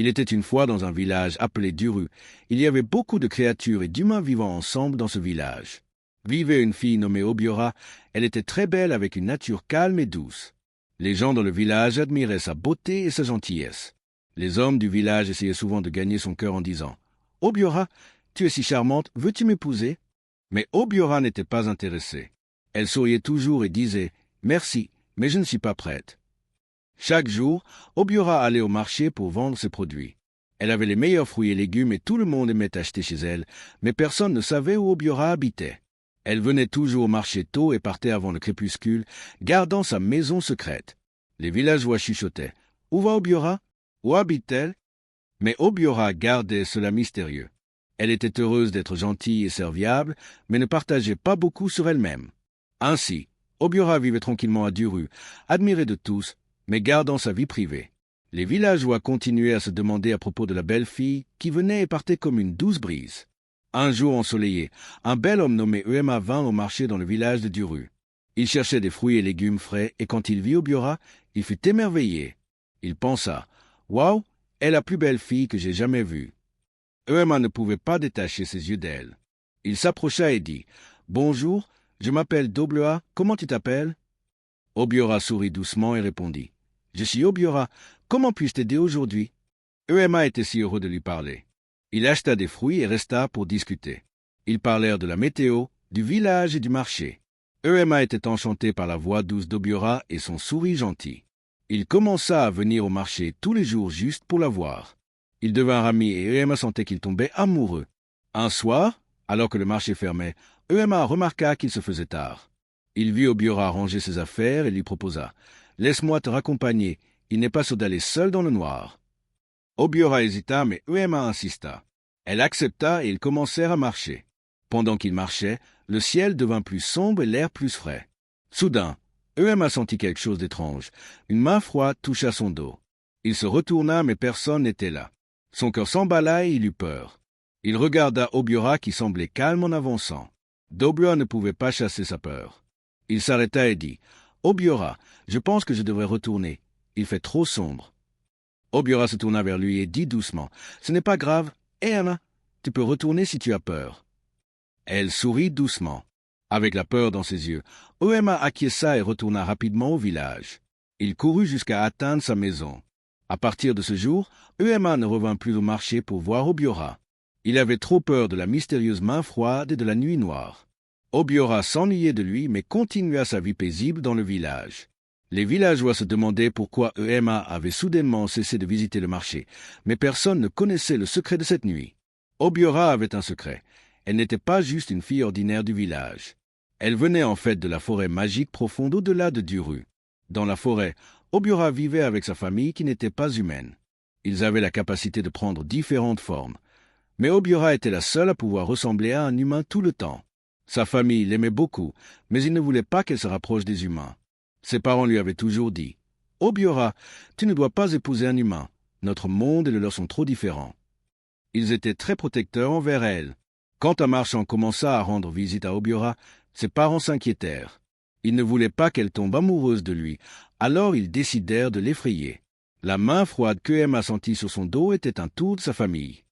Il était une fois dans un village appelé Duru. Il y avait beaucoup de créatures et d'humains vivant ensemble dans ce village. Vivait une fille nommée Obiora. Elle était très belle avec une nature calme et douce. Les gens dans le village admiraient sa beauté et sa gentillesse. Les hommes du village essayaient souvent de gagner son cœur en disant « Obiora, tu es si charmante, veux-tu m'épouser ?» Mais Obiora n'était pas intéressée. Elle souriait toujours et disait « Merci, mais je ne suis pas prête. » Chaque jour, Obiora allait au marché pour vendre ses produits. Elle avait les meilleurs fruits et légumes et tout le monde aimait acheter chez elle, mais personne ne savait où Obiora habitait. Elle venait toujours au marché tôt et partait avant le crépuscule, gardant sa maison secrète. Les villageois chuchotaient « Où va Obiora? Où habite-t-elle » Mais Obiora gardait cela mystérieux. Elle était heureuse d'être gentille et serviable, mais ne partageait pas beaucoup sur elle-même. Ainsi, Obiora vivait tranquillement à Duru, admirée de tous, mais gardant sa vie privée. Les villageois continuaient à se demander à propos de la belle fille qui venait et partait comme une douce brise. Un jour ensoleillé, un bel homme nommé Uema vint au marché dans le village de Duru. Il cherchait des fruits et légumes frais, et quand il vit Obiora, il fut émerveillé. Il pensa « Waouh, est la plus belle fille que j'ai jamais vue. » Uema ne pouvait pas détacher ses yeux d'elle. Il s'approcha et dit « Bonjour, je m'appelle Dobloa, comment tu t'appelles » Obiora sourit doucement et répondit « Je suis Obiora, comment puis-je t'aider aujourd'hui » Uema était si heureux de lui parler. Il acheta des fruits et resta pour discuter. Ils parlèrent de la météo, du village et du marché. Uema était enchanté par la voix douce d'Obiora et son sourire gentil. Il commença à venir au marché tous les jours juste pour la voir. Ils devinrent amis et Uema sentait qu'il tombait amoureux. Un soir, alors que le marché fermait, Uema remarqua qu'il se faisait tard. Il vit Obiora ranger ses affaires et lui proposa « Laisse-moi te raccompagner, il n'est pas sûr d'aller seul dans le noir. » Obiora hésita, mais Uema insista. Elle accepta et ils commencèrent à marcher. Pendant qu'ils marchaient, le ciel devint plus sombre et l'air plus frais. Soudain, Uema sentit quelque chose d'étrange. Une main froide toucha son dos. Il se retourna, mais personne n'était là. Son cœur s'emballa et il eut peur. Il regarda Obiora qui semblait calme en avançant. Dobloa ne pouvait pas chasser sa peur. Il s'arrêta et dit « Obiora, je pense que je devrais retourner. Il fait trop sombre. » Obiora se tourna vers lui et dit doucement « Ce n'est pas grave, Anna, tu peux retourner si tu as peur. » Elle sourit doucement. Avec la peur dans ses yeux, Uema acquiesça et retourna rapidement au village. Il courut jusqu'à atteindre sa maison. À partir de ce jour, Uema ne revint plus au marché pour voir Obiora. Il avait trop peur de la mystérieuse main froide et de la nuit noire. Obiora s'ennuyait de lui, mais continua sa vie paisible dans le village. Les villageois se demandaient pourquoi Uema avait soudainement cessé de visiter le marché, mais personne ne connaissait le secret de cette nuit. Obiora avait un secret. Elle n'était pas juste une fille ordinaire du village. Elle venait en fait de la forêt magique profonde au-delà de Duru. Dans la forêt, Obiora vivait avec sa famille qui n'était pas humaine. Ils avaient la capacité de prendre différentes formes. Mais Obiora était la seule à pouvoir ressembler à un humain tout le temps. Sa famille l'aimait beaucoup, mais il ne voulait pas qu'elle se rapproche des humains. Ses parents lui avaient toujours dit « Obiora, tu ne dois pas épouser un humain. Notre monde et le leur sont trop différents. » Ils étaient très protecteurs envers elle. Quand un marchand commença à rendre visite à Obiora, ses parents s'inquiétèrent. Ils ne voulaient pas qu'elle tombe amoureuse de lui, alors ils décidèrent de l'effrayer. La main froide qu'Uema sentit sur son dos était un tour de sa famille.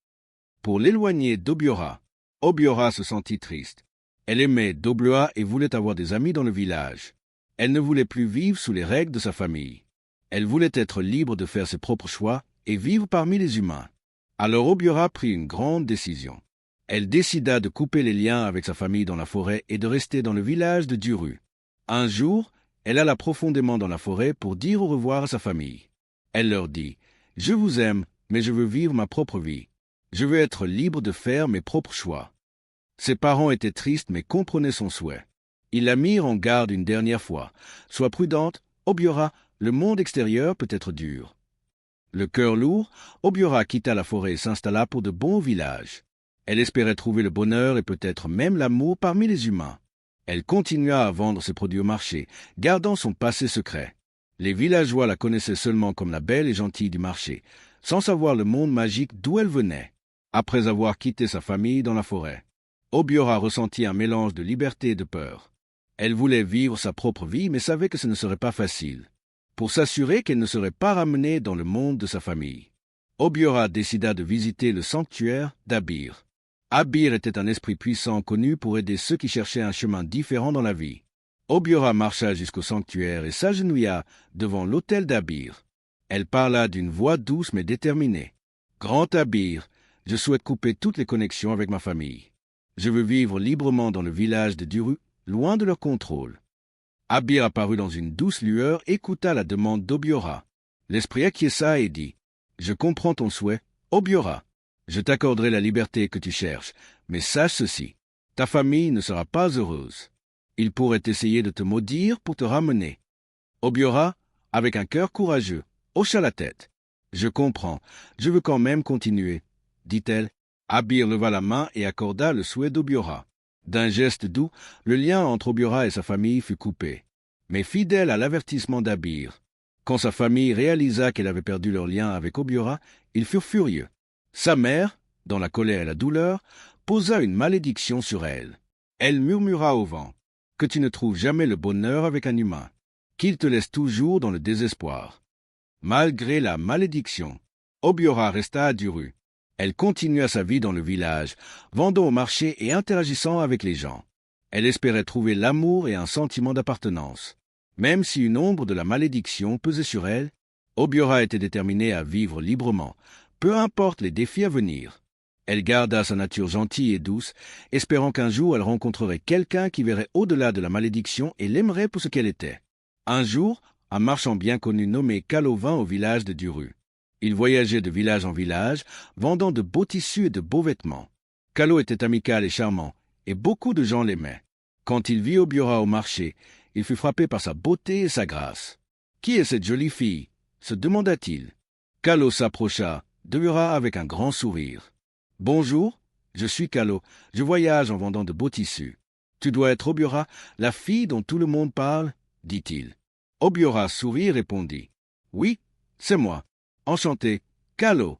Pour l'éloigner d'Obiora, Obiora se sentit triste. Elle aimait Dobloa et voulait avoir des amis dans le village. Elle ne voulait plus vivre sous les règles de sa famille. Elle voulait être libre de faire ses propres choix et vivre parmi les humains. Alors Obiora prit une grande décision. Elle décida de couper les liens avec sa famille dans la forêt et de rester dans le village de Duru. Un jour, elle alla profondément dans la forêt pour dire au revoir à sa famille. Elle leur dit « Je vous aime, mais je veux vivre ma propre vie. Je veux être libre de faire mes propres choix. » Ses parents étaient tristes mais comprenaient son souhait. Ils la mirent en garde une dernière fois. « Sois prudente, Obiora, le monde extérieur peut être dur. » Le cœur lourd, Obiora quitta la forêt et s'installa pour de bons villages. Elle espérait trouver le bonheur et peut-être même l'amour parmi les humains. Elle continua à vendre ses produits au marché, gardant son passé secret. Les villageois la connaissaient seulement comme la belle et gentille du marché, sans savoir le monde magique d'où elle venait. Après avoir quitté sa famille dans la forêt, Obiora ressentit un mélange de liberté et de peur. Elle voulait vivre sa propre vie, mais savait que ce ne serait pas facile. Pour s'assurer qu'elle ne serait pas ramenée dans le monde de sa famille, Obiora décida de visiter le sanctuaire d'Abir. Abir était un esprit puissant connu pour aider ceux qui cherchaient un chemin différent dans la vie. Obiora marcha jusqu'au sanctuaire et s'agenouilla devant l'autel d'Abir. Elle parla d'une voix douce mais déterminée. « Grand Abir, je souhaite couper toutes les connexions avec ma famille. Je veux vivre librement dans le village de Duru, loin de leur contrôle. » Abir apparut dans une douce lueur et écouta la demande d'Obiora. L'esprit acquiesça et dit « Je comprends ton souhait, Obiora. Je t'accorderai la liberté que tu cherches, mais sache ceci, ta famille ne sera pas heureuse. Ils pourraient essayer de te maudire pour te ramener. » Obiora, avec un cœur courageux, hocha la tête. « Je comprends, je veux quand même continuer, » dit-elle. Abir leva la main et accorda le souhait d'Obiora. D'un geste doux, le lien entre Obiora et sa famille fut coupé. Mais fidèle à l'avertissement d'Abir, quand sa famille réalisa qu'elle avait perdu leur lien avec Obiora, ils furent furieux. Sa mère, dans la colère et la douleur, posa une malédiction sur elle. Elle murmura au vent « Que tu ne trouves jamais le bonheur avec un humain, qu'il te laisse toujours dans le désespoir. » Malgré la malédiction, Obiora resta à Duru. Elle continua sa vie dans le village, vendant au marché et interagissant avec les gens. Elle espérait trouver l'amour et un sentiment d'appartenance. Même si une ombre de la malédiction pesait sur elle, Obiora était déterminée à vivre librement, peu importe les défis à venir. Elle garda sa nature gentille et douce, espérant qu'un jour elle rencontrerait quelqu'un qui verrait au-delà de la malédiction et l'aimerait pour ce qu'elle était. Un jour, un marchand bien connu nommé Kalo vint au village de Duru. Il voyageait de village en village, vendant de beaux tissus et de beaux vêtements. Kalo était amical et charmant, et beaucoup de gens l'aimaient. Quand il vit Obiora au marché, il fut frappé par sa beauté et sa grâce. « Qui est cette jolie fille ?» se demanda-t-il. Kalo s'approcha d'Obiora avec un grand sourire. « Bonjour, je suis Kalo, je voyage en vendant de beaux tissus. Tu dois être Obiora, la fille dont tout le monde parle ?» dit-il. Obiora sourit et répondit. « Oui, c'est moi. Enchanté, Kalo. »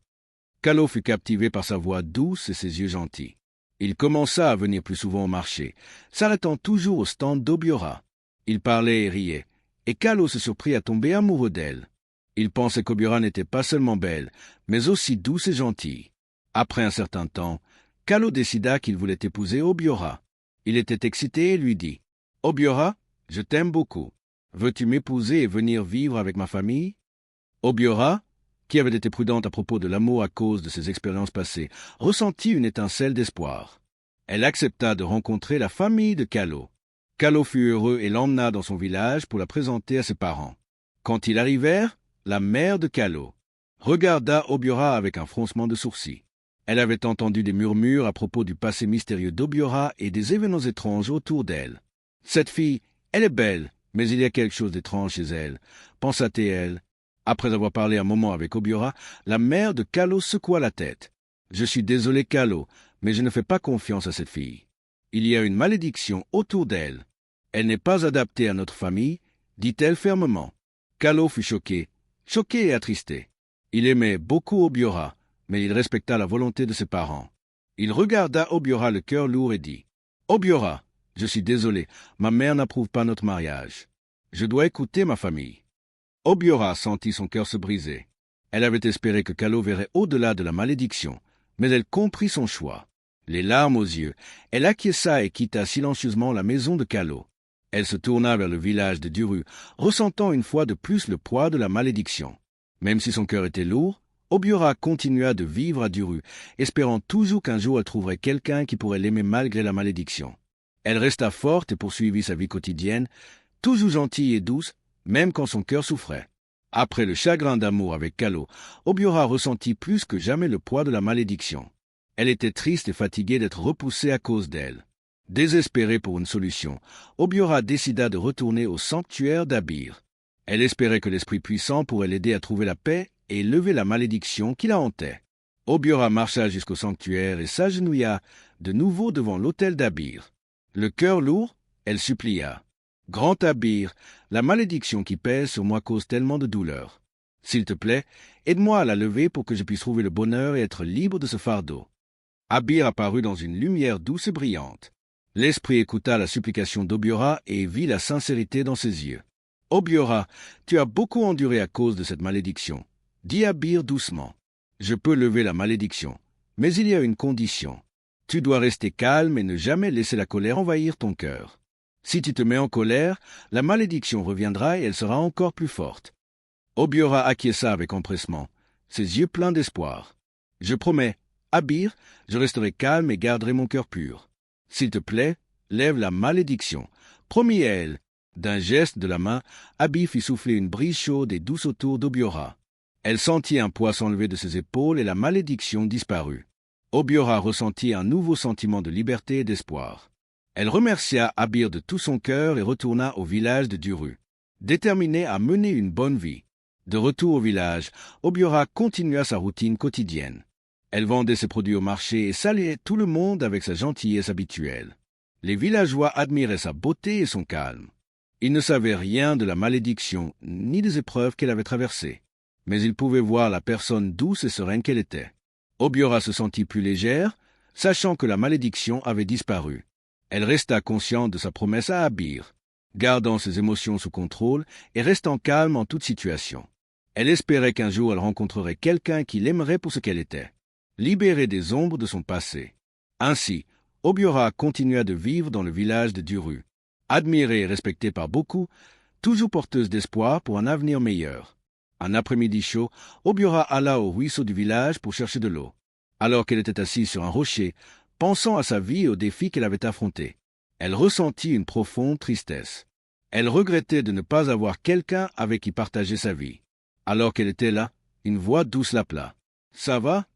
Kalo fut captivé par sa voix douce et ses yeux gentils. Il commença à venir plus souvent au marché, s'arrêtant toujours au stand d'Obiora. Il parlait et riait, et Kalo se surprit à tomber amoureux d'elle. Il pensait qu'Obiora n'était pas seulement belle, mais aussi douce et gentille. Après un certain temps, Kalo décida qu'il voulait épouser Obiora. Il était excité et lui dit « Obiora, je t'aime beaucoup. Veux-tu m'épouser et venir vivre avec ma famille ?» Obiora, qui avait été prudente à propos de l'amour à cause de ses expériences passées, ressentit une étincelle d'espoir. Elle accepta de rencontrer la famille de Kalo. Kalo fut heureux et l'emmena dans son village pour la présenter à ses parents. Quand ils arrivèrent, la mère de Kalo regarda Obiora avec un froncement de sourcils. Elle avait entendu des murmures à propos du passé mystérieux d'Obiora et des événements étranges autour d'elle. « Cette fille, elle est belle, mais il y a quelque chose d'étrange chez elle, » pensa-t-elle. Après avoir parlé un moment avec Obiora, la mère de Kalo secoua la tête. « Je suis désolé, Kalo, mais je ne fais pas confiance à cette fille. Il y a une malédiction autour d'elle. Elle n'est pas adaptée à notre famille, » dit-elle fermement. Kalo fut choqué et attristé. Il aimait beaucoup Obiora, mais il respecta la volonté de ses parents. Il regarda Obiora le cœur lourd et dit « Obiora, je suis désolé, ma mère n'approuve pas notre mariage. Je dois écouter ma famille. » Obiora sentit son cœur se briser. Elle avait espéré que Kalo verrait au-delà de la malédiction, mais elle comprit son choix. Les larmes aux yeux, elle acquiesça et quitta silencieusement la maison de Kalo. Elle se tourna vers le village de Duru, ressentant une fois de plus le poids de la malédiction. Même si son cœur était lourd, Obiora continua de vivre à Duru, espérant toujours qu'un jour elle trouverait quelqu'un qui pourrait l'aimer malgré la malédiction. Elle resta forte et poursuivit sa vie quotidienne, toujours gentille et douce, même quand son cœur souffrait. Après le chagrin d'amour avec Kalo, Obiora ressentit plus que jamais le poids de la malédiction. Elle était triste et fatiguée d'être repoussée à cause d'elle. Désespérée pour une solution, Obiora décida de retourner au sanctuaire d'Abir. Elle espérait que l'Esprit puissant pourrait l'aider à trouver la paix et lever la malédiction qui la hantait. Obiora marcha jusqu'au sanctuaire et s'agenouilla de nouveau devant l'autel d'Abir. Le cœur lourd, elle supplia. « Grand Abir, la malédiction qui pèse sur moi cause tellement de douleur. S'il te plaît, aide-moi à la lever pour que je puisse trouver le bonheur et être libre de ce fardeau. » Abir apparut dans une lumière douce et brillante. L'esprit écouta la supplication d'Obiora et vit la sincérité dans ses yeux. « Obiora, tu as beaucoup enduré à cause de cette malédiction. » dit Abir doucement. Je peux lever la malédiction. Mais il y a une condition. Tu dois rester calme et ne jamais laisser la colère envahir ton cœur. Si tu te mets en colère, la malédiction reviendra et elle sera encore plus forte. Obiora acquiesça avec empressement, ses yeux pleins d'espoir. Je promets, Abir, je resterai calme et garderai mon cœur pur. S'il te plaît, lève la malédiction. Promis à elle. D'un geste de la main, Abir fit souffler une brise chaude et douce autour d'Obiora. Elle sentit un poids s'enlever de ses épaules et la malédiction disparut. Obiora ressentit un nouveau sentiment de liberté et d'espoir. Elle remercia Abir de tout son cœur et retourna au village de Duru, déterminée à mener une bonne vie. De retour au village, Obiora continua sa routine quotidienne. Elle vendait ses produits au marché et saluait tout le monde avec sa gentillesse habituelle. Les villageois admiraient sa beauté et son calme. Ils ne savaient rien de la malédiction ni des épreuves qu'elle avait traversées, mais ils pouvaient voir la personne douce et sereine qu'elle était. Obiora se sentit plus légère, sachant que la malédiction avait disparu. Elle resta consciente de sa promesse à Abir, gardant ses émotions sous contrôle et restant calme en toute situation. Elle espérait qu'un jour elle rencontrerait quelqu'un qui l'aimerait pour ce qu'elle était, libérée des ombres de son passé. Ainsi, Obiora continua de vivre dans le village de Duru, admirée et respectée par beaucoup, toujours porteuse d'espoir pour un avenir meilleur. Un après-midi chaud, Obiora alla au ruisseau du village pour chercher de l'eau. Alors qu'elle était assise sur un rocher, pensant à sa vie et aux défis qu'elle avait affrontés, elle ressentit une profonde tristesse. Elle regrettait de ne pas avoir quelqu'un avec qui partager sa vie. Alors qu'elle était là, une voix douce l'appela. « Ça va ?»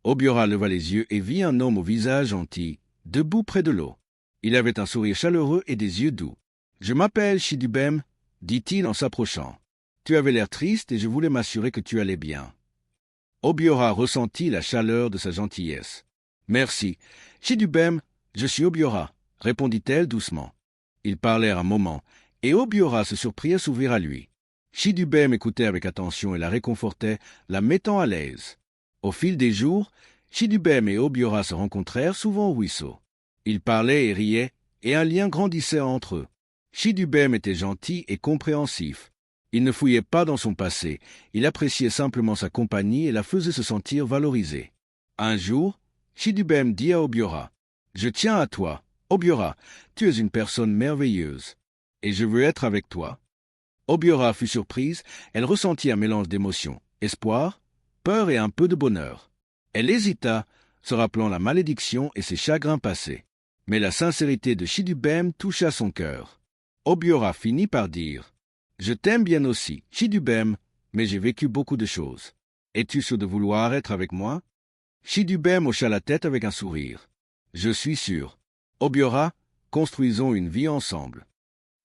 Obiora leva les yeux et vit un homme au visage gentil, debout près de l'eau. Il avait un sourire chaleureux et des yeux doux. « Je m'appelle Shidubem, » dit-il en s'approchant. « Tu avais l'air triste et je voulais m'assurer que tu allais bien. » Obiora ressentit la chaleur de sa gentillesse. « Merci. Shidubem, je suis Obiora, » répondit-elle doucement. Ils parlèrent un moment, et Obiora se surprit à s'ouvrir à lui. Shidubem écoutait avec attention et la réconfortait, la mettant à l'aise. Au fil des jours, Shidubem et Obiora se rencontrèrent souvent au ruisseau. Ils parlaient et riaient, et un lien grandissait entre eux. Shidubem était gentil et compréhensif. Il ne fouillait pas dans son passé, il appréciait simplement sa compagnie et la faisait se sentir valorisée. Un jour, Shidubem dit à Obiora, « Je tiens à toi, Obiora, tu es une personne merveilleuse, et je veux être avec toi. » Obiora fut surprise, elle ressentit un mélange d'émotions, espoir, peur et un peu de bonheur. Elle hésita, se rappelant la malédiction et ses chagrins passés. Mais la sincérité de Shidubem toucha son cœur. Obiora finit par dire, « Je t'aime bien aussi, Shidubem, mais j'ai vécu beaucoup de choses. Es-tu sûr de vouloir être avec moi ?» Shidubem hocha la tête avec un sourire. « Je suis sûr. Obiora, construisons une vie ensemble. »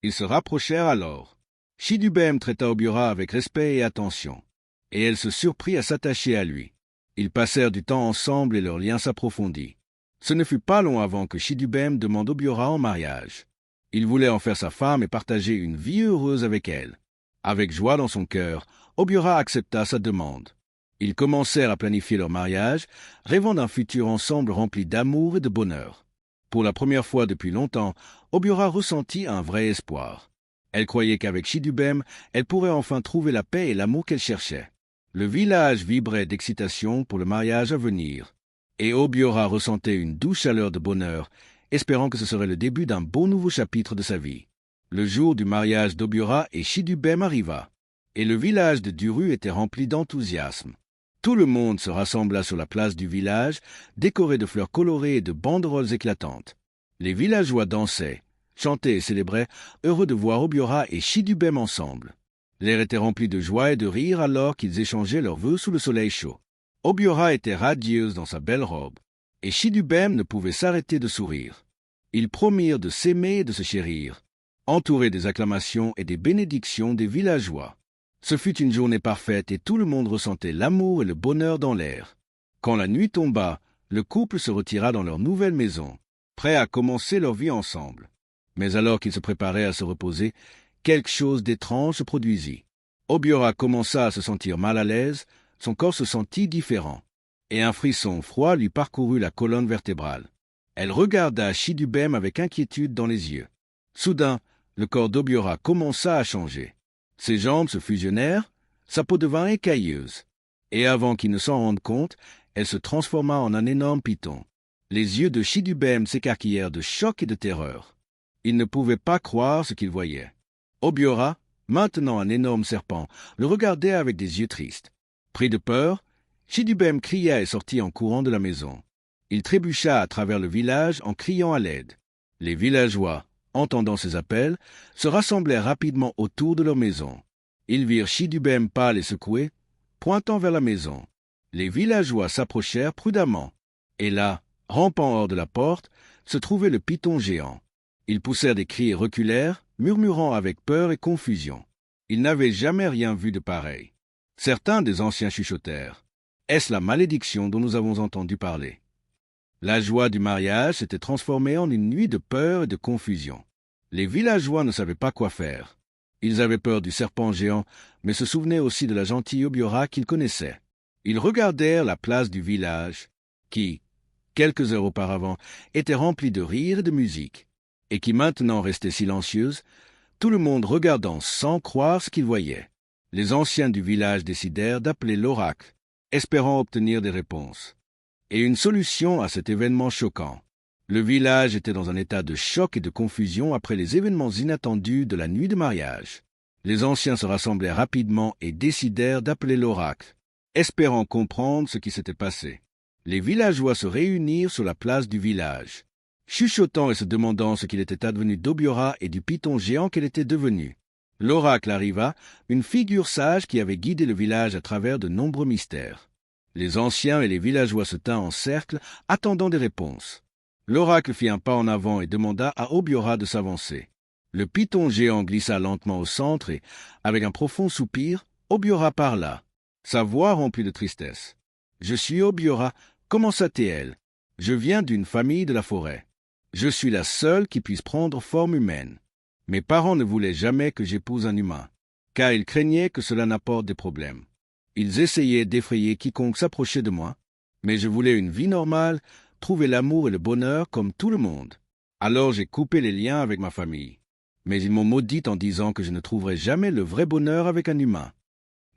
Ils se rapprochèrent alors. Shidubem traita Obiora avec respect et attention, et elle se surprit à s'attacher à lui. Ils passèrent du temps ensemble et leur lien s'approfondit. Ce ne fut pas long avant que Shidubem demande Obiora en mariage. Il voulait en faire sa femme et partager une vie heureuse avec elle. Avec joie dans son cœur, Obiora accepta sa demande. Ils commencèrent à planifier leur mariage, rêvant d'un futur ensemble rempli d'amour et de bonheur. Pour la première fois depuis longtemps, Obiora ressentit un vrai espoir. Elle croyait qu'avec Shidubem, elle pourrait enfin trouver la paix et l'amour qu'elle cherchait. Le village vibrait d'excitation pour le mariage à venir, et Obiora ressentait une douce chaleur de bonheur, espérant que ce serait le début d'un beau nouveau chapitre de sa vie. Le jour du mariage d'Obiora et Shidubem arriva, et le village de Duru était rempli d'enthousiasme. Tout le monde se rassembla sur la place du village, décoré de fleurs colorées et de banderoles éclatantes. Les villageois dansaient, chantaient et célébraient, heureux de voir Obiora et Shidubem ensemble. L'air était rempli de joie et de rire alors qu'ils échangeaient leurs vœux sous le soleil chaud. Obiora était radieuse dans sa belle robe, et Shidubem ne pouvait s'arrêter de sourire. Ils promirent de s'aimer et de se chérir, entourés des acclamations et des bénédictions des villageois. Ce fut une journée parfaite et tout le monde ressentait l'amour et le bonheur dans l'air. Quand la nuit tomba, le couple se retira dans leur nouvelle maison, prêts à commencer leur vie ensemble. Mais alors qu'ils se préparaient à se reposer, quelque chose d'étrange se produisit. Obiora commença à se sentir mal à l'aise, son corps se sentit différent, et un frisson froid lui parcourut la colonne vertébrale. Elle regarda Shidubem avec inquiétude dans les yeux. Soudain, le corps d'Obiora commença à changer. Ses jambes se fusionnèrent, sa peau devint écailleuse. Et avant qu'il ne s'en rende compte, elle se transforma en un énorme python. Les yeux de Chidubem s'écarquillèrent de choc et de terreur. Il ne pouvait pas croire ce qu'il voyait. Obiora, maintenant un énorme serpent, le regardait avec des yeux tristes. Pris de peur, Chidubem cria et sortit en courant de la maison. Il trébucha à travers le village en criant à l'aide. Les villageois, entendant ses appels, se rassemblèrent rapidement autour de leur maison. Ils virent Chidubem pâle et secoué, pointant vers la maison. Les villageois s'approchèrent prudemment. Et là, rampant hors de la porte, se trouvait le python géant. Ils poussèrent des cris et reculèrent, murmurant avec peur et confusion. Ils n'avaient jamais rien vu de pareil. Certains des anciens chuchotèrent. Est-ce la malédiction dont nous avons entendu parler? La joie du mariage s'était transformée en une nuit de peur et de confusion. Les villageois ne savaient pas quoi faire. Ils avaient peur du serpent géant, mais se souvenaient aussi de la gentille Obiora qu'ils connaissaient. Ils regardèrent la place du village, qui, quelques heures auparavant, était remplie de rires et de musique, et qui maintenant restait silencieuse, tout le monde regardant sans croire ce qu'il voyait. Les anciens du village décidèrent d'appeler l'oracle, espérant obtenir des réponses, et une solution à cet événement choquant. Le village était dans un état de choc et de confusion après les événements inattendus de la nuit de mariage. Les anciens se rassemblèrent rapidement et décidèrent d'appeler l'oracle, espérant comprendre ce qui s'était passé. Les villageois se réunirent sur la place du village, chuchotant et se demandant ce qu'il était advenu d'Obiora et du python géant qu'elle était devenue. L'oracle arriva, une figure sage qui avait guidé le village à travers de nombreux mystères. Les anciens et les villageois se tinrent en cercle, attendant des réponses. L'oracle fit un pas en avant et demanda à Obiora de s'avancer. Le python géant glissa lentement au centre et, avec un profond soupir, Obiora parla, sa voix remplie de tristesse. « Je suis Obiora, comment s'appelle-t-elle? Je viens d'une famille de la forêt. Je suis la seule qui puisse prendre forme humaine. Mes parents ne voulaient jamais que j'épouse un humain, car ils craignaient que cela n'apporte des problèmes. Ils essayaient d'effrayer quiconque s'approchait de moi, mais je voulais une vie normale, trouver l'amour et le bonheur comme tout le monde. Alors j'ai coupé les liens avec ma famille. Mais ils m'ont maudite en disant que je ne trouverais jamais le vrai bonheur avec un humain. »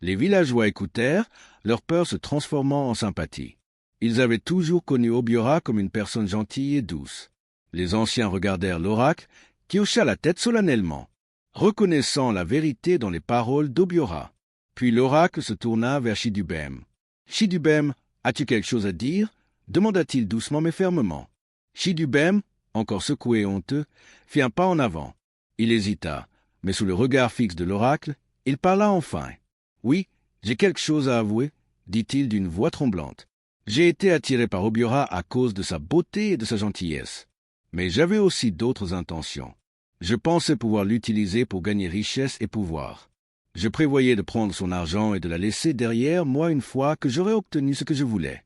Les villageois écoutèrent, leur peur se transformant en sympathie. Ils avaient toujours connu Obiora comme une personne gentille et douce. Les anciens regardèrent l'oracle, qui hocha la tête solennellement, reconnaissant la vérité dans les paroles d'Obiora. Puis l'oracle se tourna vers Chidubem. « Chidubem, as-tu quelque chose à dire ?» demanda-t-il doucement mais fermement. Chidubem, encore secoué et honteux, fit un pas en avant. Il hésita, mais sous le regard fixe de l'oracle, il parla enfin. « Oui, j'ai quelque chose à avouer, » dit-il d'une voix tremblante. « J'ai été attiré par Obiora à cause de sa beauté et de sa gentillesse. Mais j'avais aussi d'autres intentions. Je pensais pouvoir l'utiliser pour gagner richesse et pouvoir. Je prévoyais de prendre son argent et de la laisser derrière moi une fois que j'aurais obtenu ce que je voulais. »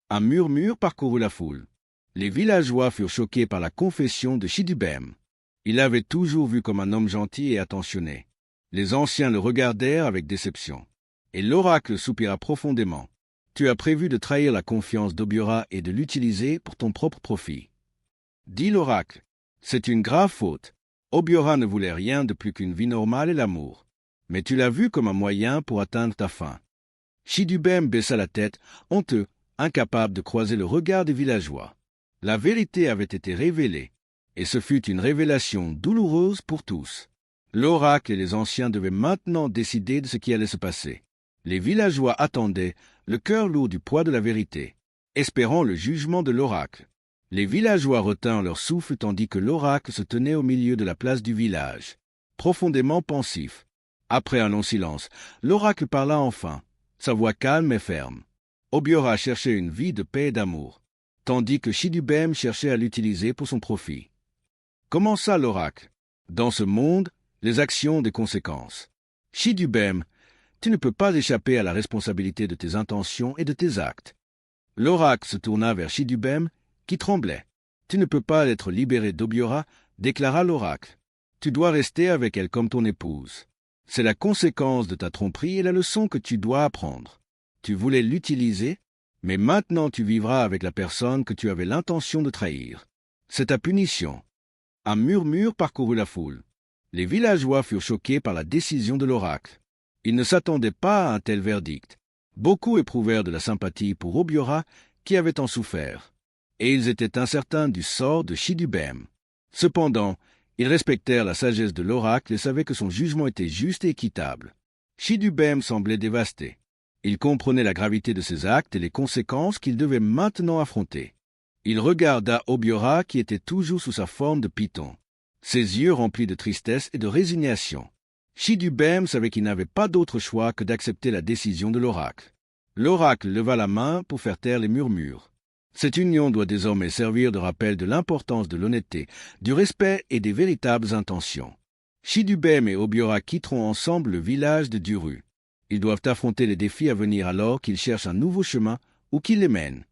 Un murmure parcourut la foule. Les villageois furent choqués par la confession de Chidubem. Il l'avait toujours vu comme un homme gentil et attentionné. Les anciens le regardèrent avec déception. Et l'oracle soupira profondément. « Tu as prévu de trahir la confiance d'Obiora et de l'utiliser pour ton propre profit. » Dit l'oracle. « C'est une grave faute. Obiora ne voulait rien de plus qu'une vie normale et l'amour. Mais tu l'as vu comme un moyen pour atteindre ta fin. » Chidubem baissa la tête, honteux, incapable de croiser le regard des villageois. La vérité avait été révélée, et ce fut une révélation douloureuse pour tous. L'oracle et les anciens devaient maintenant décider de ce qui allait se passer. Les villageois attendaient, le cœur lourd du poids de la vérité, espérant le jugement de l'oracle. Les villageois retinrent leur souffle tandis que l'oracle se tenait au milieu de la place du village, profondément pensif. Après un long silence, l'oracle parla enfin, sa voix calme et ferme. Obiora cherchait une vie de paix et d'amour, tandis que Chidubem cherchait à l'utiliser pour son profit. Commença l'oracle. Dans ce monde, les actions ont des conséquences. Chidubem, tu ne peux pas échapper à la responsabilité de tes intentions et de tes actes. L'oracle se tourna vers Chidubem, qui tremblait. Tu ne peux pas être libéré d'Obiora, déclara l'oracle. Tu dois rester avec elle comme ton épouse. C'est la conséquence de ta tromperie et la leçon que tu dois apprendre. Tu voulais l'utiliser, mais maintenant tu vivras avec la personne que tu avais l'intention de trahir. C'est ta punition. » Un murmure parcourut la foule. Les villageois furent choqués par la décision de l'oracle. Ils ne s'attendaient pas à un tel verdict. Beaucoup éprouvèrent de la sympathie pour Obiora, qui avait tant souffert, et ils étaient incertains du sort de Chidubem. Cependant, ils respectèrent la sagesse de l'oracle et savaient que son jugement était juste et équitable. Chidubem semblait dévasté. Il comprenait la gravité de ses actes et les conséquences qu'il devait maintenant affronter. Il regarda Obiora qui était toujours sous sa forme de python, ses yeux remplis de tristesse et de résignation. Chidubem savait qu'il n'avait pas d'autre choix que d'accepter la décision de l'oracle. L'oracle leva la main pour faire taire les murmures. Cette union doit désormais servir de rappel de l'importance de l'honnêteté, du respect et des véritables intentions. Chidubem et Obiora quitteront ensemble le village de Duru. Ils doivent affronter les défis à venir alors qu'ils cherchent un nouveau chemin ou qu'ils les mènent.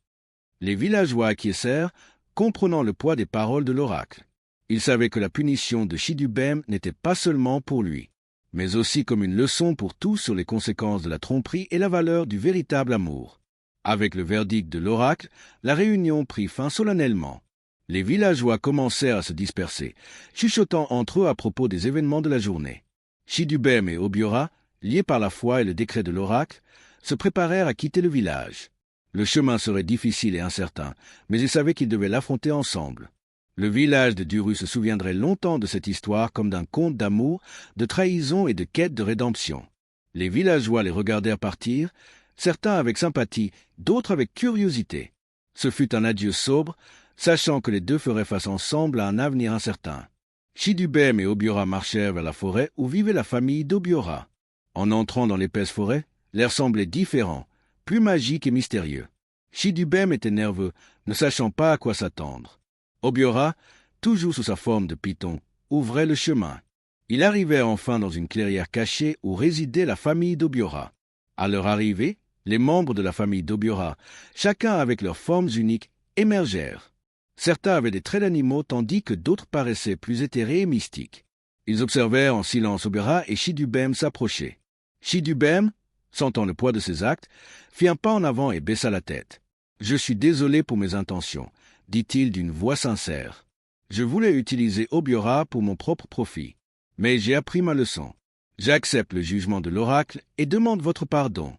Les villageois acquiescèrent, comprenant le poids des paroles de l'oracle. Ils savaient que la punition de Chidubem n'était pas seulement pour lui, mais aussi comme une leçon pour tous sur les conséquences de la tromperie et la valeur du véritable amour. Avec le verdict de l'oracle, la réunion prit fin solennellement. Les villageois commencèrent à se disperser, chuchotant entre eux à propos des événements de la journée. Chidubem et Obiora, liés par la foi et le décret de l'oracle, se préparèrent à quitter le village. Le chemin serait difficile et incertain, mais ils savaient qu'ils devaient l'affronter ensemble. Le village de Duru se souviendrait longtemps de cette histoire comme d'un conte d'amour, de trahison et de quête de rédemption. Les villageois les regardèrent partir, certains avec sympathie, d'autres avec curiosité. Ce fut un adieu sobre, sachant que les deux feraient face ensemble à un avenir incertain. Chidubem et Obiora marchèrent vers la forêt où vivait la famille d'Obiora. En entrant dans l'épaisse forêt, l'air semblait différent, plus magique et mystérieux. Chidubem était nerveux, ne sachant pas à quoi s'attendre. Obiora, toujours sous sa forme de python, ouvrait le chemin. Ils arrivèrent enfin dans une clairière cachée où résidait la famille d'Obiora. À leur arrivée, les membres de la famille d'Obiora, chacun avec leurs formes uniques, émergèrent. Certains avaient des traits d'animaux tandis que d'autres paraissaient plus éthérés et mystiques. Ils observèrent en silence Obiora et Chidubem s'approcher. Chidubem, sentant le poids de ses actes, fit un pas en avant et baissa la tête. « Je suis désolé pour mes intentions », dit-il d'une voix sincère. « Je voulais utiliser Obiora pour mon propre profit, mais j'ai appris ma leçon. J'accepte le jugement de l'oracle et demande votre pardon. »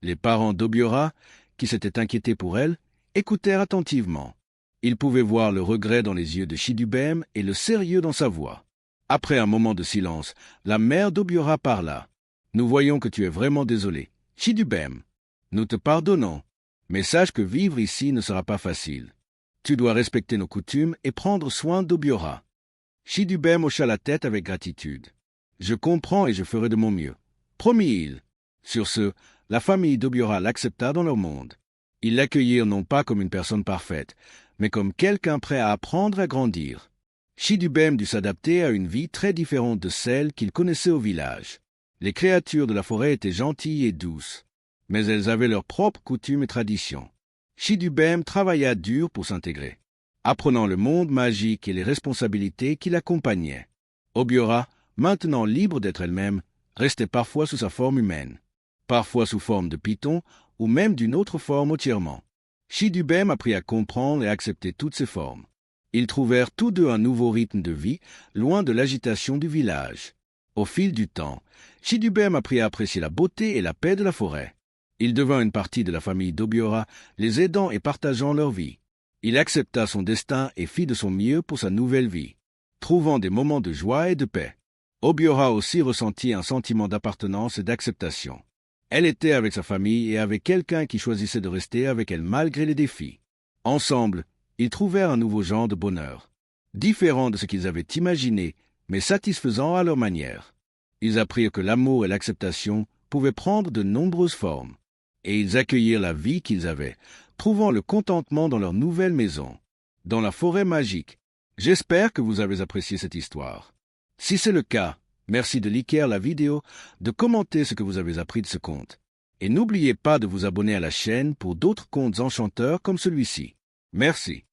Les parents d'Obiora, qui s'étaient inquiétés pour elle, écoutèrent attentivement. Ils pouvaient voir le regret dans les yeux de Chidubem et le sérieux dans sa voix. Après un moment de silence, la mère d'Obiora parla. « Nous voyons que tu es vraiment désolé. Chidubem, nous te pardonnons, mais sache que vivre ici ne sera pas facile. Tu dois respecter nos coutumes et prendre soin d'Obiora. » Chidubem hocha la tête avec gratitude. « Je comprends et je ferai de mon mieux. » Promit-il. Sur ce, la famille d'Obiora l'accepta dans leur monde. Ils l'accueillirent non pas comme une personne parfaite, mais comme quelqu'un prêt à apprendre à grandir. Chidubem dut s'adapter à une vie très différente de celle qu'il connaissait au village. Les créatures de la forêt étaient gentilles et douces, mais elles avaient leurs propres coutumes et traditions. Chidubem travailla dur pour s'intégrer, apprenant le monde magique et les responsabilités qui l'accompagnaient. Obiora, maintenant libre d'être elle-même, restait parfois sous sa forme humaine, parfois sous forme de python ou même d'une autre forme entièrement. Chidubem apprit à comprendre et accepter toutes ces formes. Ils trouvèrent tous deux un nouveau rythme de vie, loin de l'agitation du village. Au fil du temps, Chidubem apprit à apprécier la beauté et la paix de la forêt. Il devint une partie de la famille d'Obiora, les aidant et partageant leur vie. Il accepta son destin et fit de son mieux pour sa nouvelle vie, trouvant des moments de joie et de paix. Obiora aussi ressentit un sentiment d'appartenance et d'acceptation. Elle était avec sa famille et avec quelqu'un qui choisissait de rester avec elle malgré les défis. Ensemble, ils trouvèrent un nouveau genre de bonheur, différent de ce qu'ils avaient imaginé, mais satisfaisant à leur manière. Ils apprirent que l'amour et l'acceptation pouvaient prendre de nombreuses formes, et ils accueillirent la vie qu'ils avaient, trouvant le contentement dans leur nouvelle maison, dans la forêt magique. J'espère que vous avez apprécié cette histoire. Si c'est le cas, merci de liker la vidéo, de commenter ce que vous avez appris de ce conte. Et n'oubliez pas de vous abonner à la chaîne pour d'autres contes enchanteurs comme celui-ci. Merci.